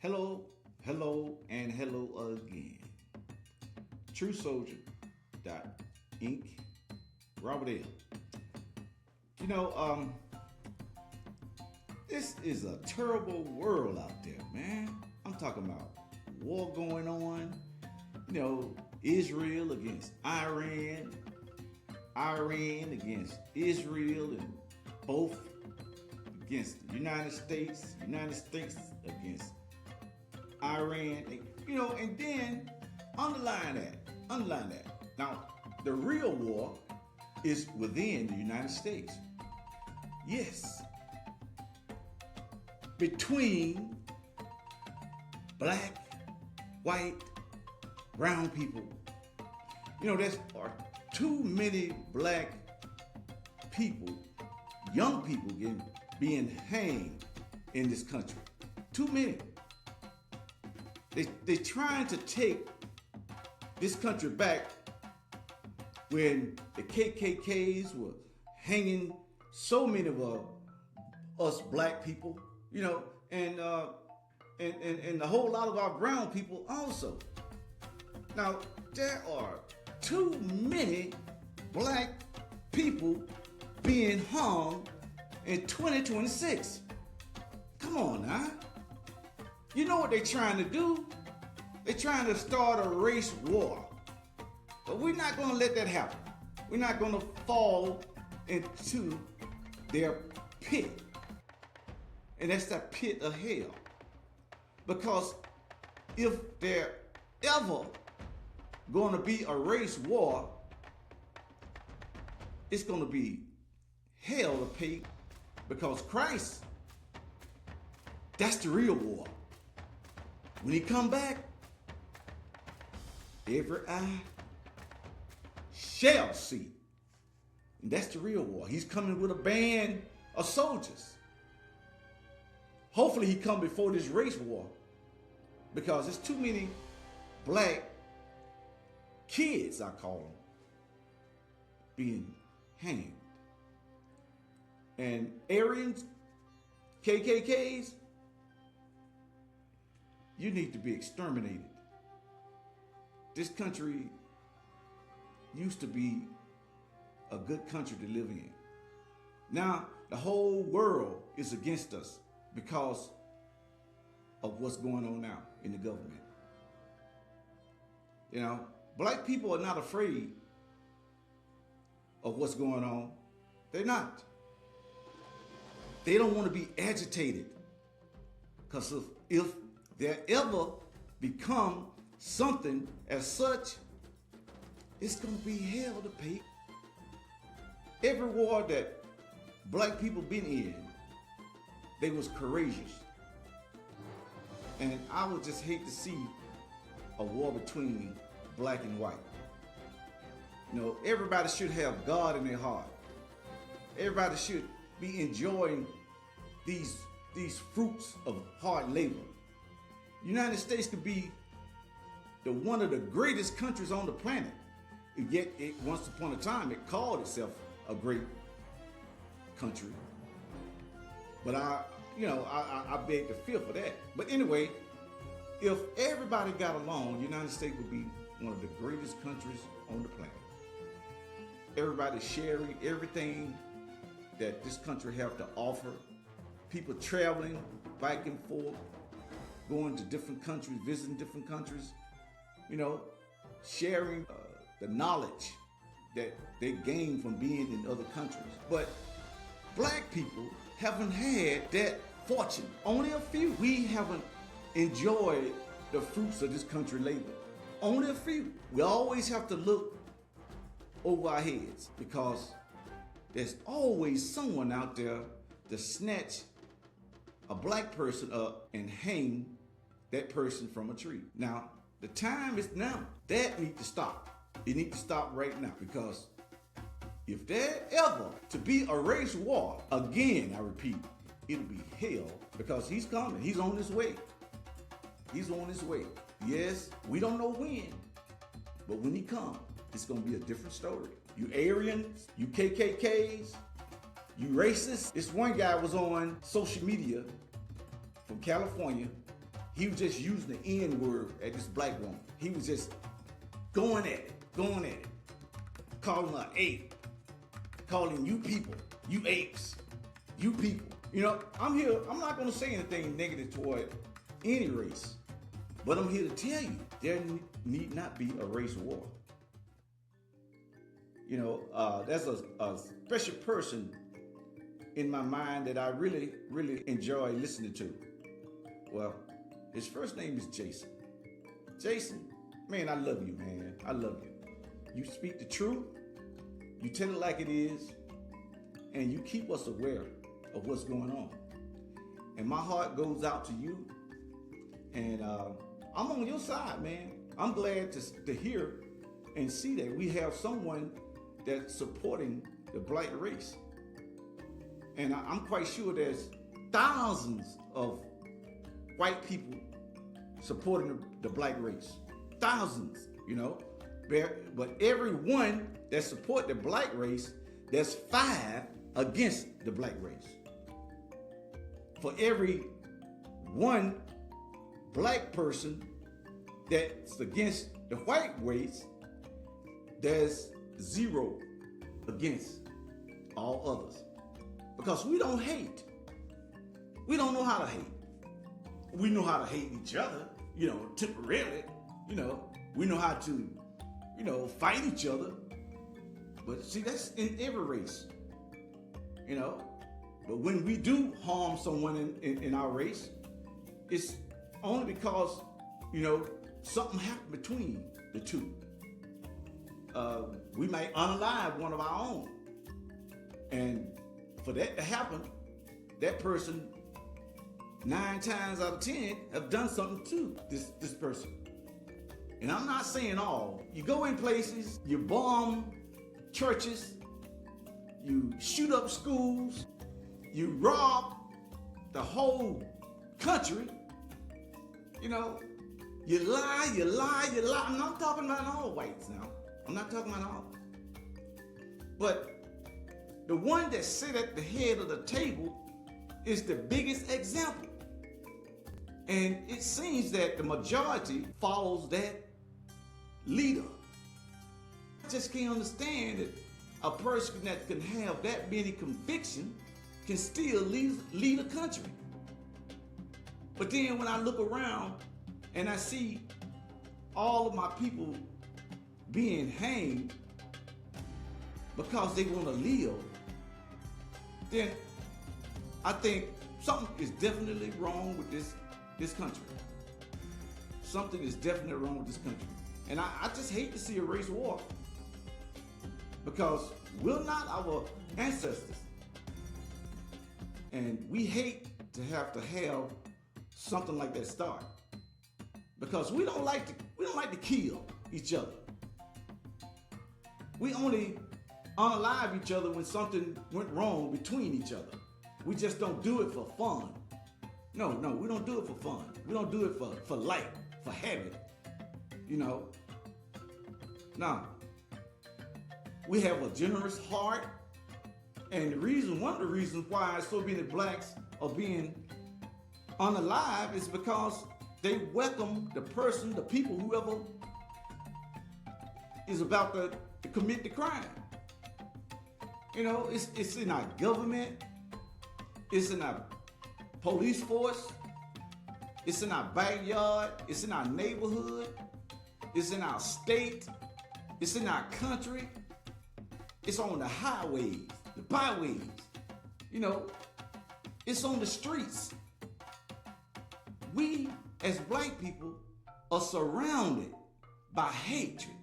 Hello, hello, and hello again. True Soldier. Inc. Robert L. You know, this is a terrible world out there, man. I'm talking about war going on. You know, Israel against Iran, Iran against Israel, and both against the United States against Iran. You know, and then underline that. Now, the real war is within the United States. Yes. Between black, white, brown people. You know, there's too many black people, young people being hanged in this country. Too many. They're trying to take this country back when the KKKs were hanging so many of us black people, you know, and a whole lot of our brown people also. Now, there are too many black people being hung in 2026. Come on now. You know what they're trying to do? They're trying to start a race war. But we're not going to let that happen. We're not going to fall into their pit. And that's that pit of hell. Because if there ever going to be a race war, it's going to be hell to pay. Because Christ, that's the real war. When he come back, every eye shall see. And that's the real war. He's coming with a band of soldiers. Hopefully he come before this race war, because there's too many black kids, I call them, being hanged. And Aryans, KKKs, you need to be exterminated. This country used to be a good country to live in. Now, the whole world is against us because of what's going on now in the government. You know, black people are not afraid of what's going on. They're not. They don't want to be agitated, because if there ever become something as such, it's going to be hell to pay. Every war that black people been in, they was courageous. And I would just hate to see a war between black and white. You know, everybody should have God in their heart. Everybody should be enjoying these fruits of hard labor. United States could be one of the greatest countries on the planet. And yet, once upon a time, it called itself a great country. But I beg to feel for that. But anyway, if everybody got along, the United States would be one of the greatest countries on the planet. Everybody sharing everything that this country have to offer. People traveling back and forth, going to different countries, visiting different countries, you know, sharing the knowledge that they gain from being in other countries. But black people haven't had that fortune. Only a few. We haven't enjoyed the fruits of this country labor. Only a few. We always have to look over our heads, because there's always someone out there to snatch a black person up and hang that person from a tree. Now, the time is now. That needs to stop. It needs to stop right now, because if there ever to be a race war, again, I repeat, it'll be hell, because he's coming. He's on his way. He's on his way. Yes, we don't know when, but when he comes, it's going to be a different story. You Aryans, you KKKs, you racists. This one guy was on social media from California. He was just using the N word at this black woman. He was just going at it, calling her ape, calling you people, you apes, you people. You know, I'm here, I'm not gonna say anything negative toward any race, but I'm here to tell you, there need not be a race war. You know, there's a special person in my mind that I really, really enjoy listening to. Well, his first name is Jason. Jason, man, I love you, man. I love you. You speak the truth, you tell it like it is, and you keep us aware of what's going on. And my heart goes out to you, and I'm on your side, man. I'm glad to hear and see that we have someone that's supporting the black race. And I'm quite sure there's thousands of white people supporting the black race. Thousands, you know. But everyone that support the black race, there's 5 against the black race. For every 1 black person that's against the white race, there's 0 against all others. Because we don't hate. We don't know how to hate. We know how to hate each other, you know, temporarily. You know, we know how to, you know, fight each other. But see, that's in every race, you know. But when we do harm someone in our race, it's only because, you know, something happened between the two. We might unalive one of our own. And for that to happen, that person 9 times out of 10 have done something to this person. And I'm not saying all. You go in places, you bomb churches, you shoot up schools, you rob the whole country, you know, you lie. I'm not talking about all whites now. I'm not talking about all. But the one that sit at the head of the table is the biggest example. And it seems that the majority follows that leader. I just can't understand that a person that can have that many convictions can still lead a country. But then when I look around and I see all of my people being hanged because they want to live, then I think something is definitely wrong with this country. Something is definitely wrong with this country. And I just hate to see a race war, because we're not our ancestors. And we hate to have something like that start, because we don't like to kill each other. We only unalive each other when something went wrong between each other. We just don't do it for fun. No, we don't do it for fun. We don't do it for light, for habit. You know. No. We have a generous heart, and one of the reasons why so many blacks are being unalive is because they welcome the person, the people, whoever is about to commit the crime. You know, it's in our government, it's in our police force, it's in our backyard, it's in our neighborhood, it's in our state, it's in our country, it's on the highways, the byways, you know, it's on the streets. We, as black people, are surrounded by hatred.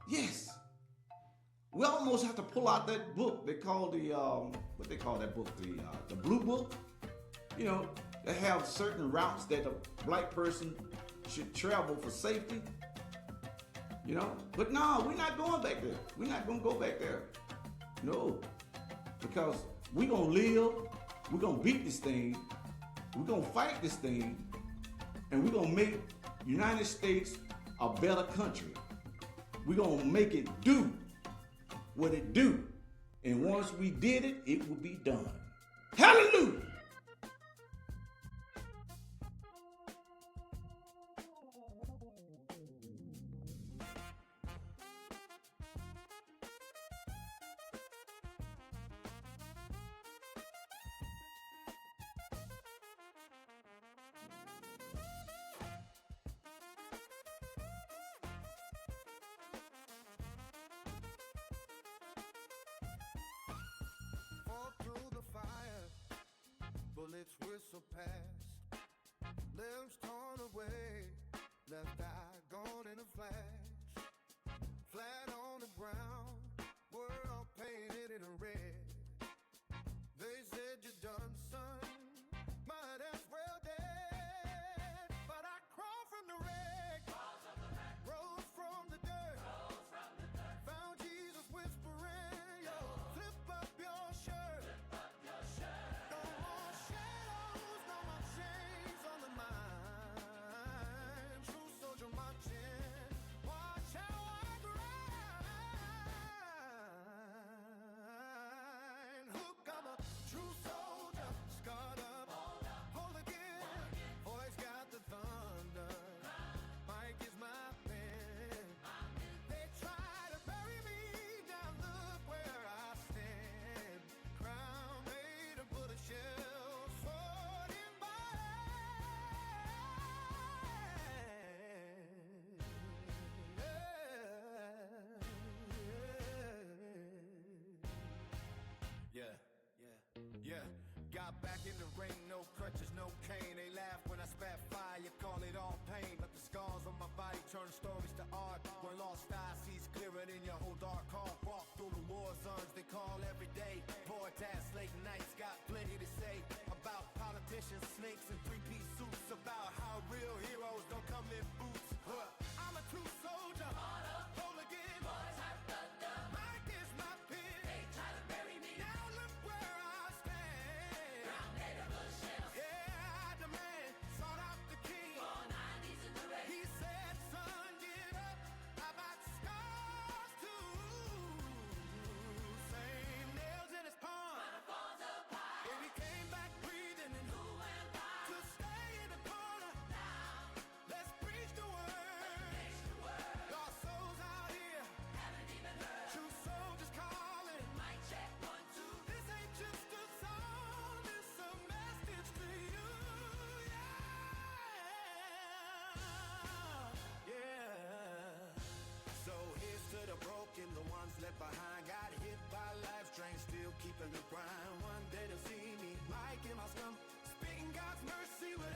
Yes. We almost have to pull out that book they call what they call that book, the Blue Book. You know, they have certain routes that a black person should travel for safety. You know, but no, we're not going back there. We're not gonna go back there. No, because we're gonna live, we're gonna beat this thing, we're gonna fight this thing, and we're gonna make United States a better country. We're gonna make it do what it do. And once we did it, it will be done. Hallelujah! bullets whistle past, limbs torn away, left eye gone in a flash. Flat on the ground, world painted in red. They said you're done, son, might as well dead. But I crawled from the wreck, rose from the dirt, found Jesus whispering, yo, flip up your shirt. No more shadows, no more chains on the mind. True soldier marching, watch how I grind. Look, I'm a true soldier, scarred up, whole again. Voice got the thunder, mic is my pen. They try to bury me, now look where I stand. Crown made of bullet shells, sword in my hand. Yeah, yeah, yeah. Got back in the ring, no crutches, no cane. They laugh when I spat fire, you call it all pain. But the scars on my body turn stories to art. When lost eyes sees clearer than your whole dark heart. Walk through the war zones they call every day. Poor ass late nights got plenty to say about politicians, snakes, and three-piece suits. About how real heroes don't come in boots. I'm a true soldier, whole again. Mic is my pen. They try to bury me. Now look where I stand. Yeah, the man sought out the king. He said, son, get up. I've got scars too. Same nails in his palm. And he came back breathing and to stay in the corner. Let's preach the word. Lost souls out here. True soldiers calling. This ain't just a song, it's a message to you. Yeah, yeah. So here's to the broken, the ones left behind. Got hit by life's train, still keeping the grind. One day they'll see me, Mike in my slum, spitting God's mercy with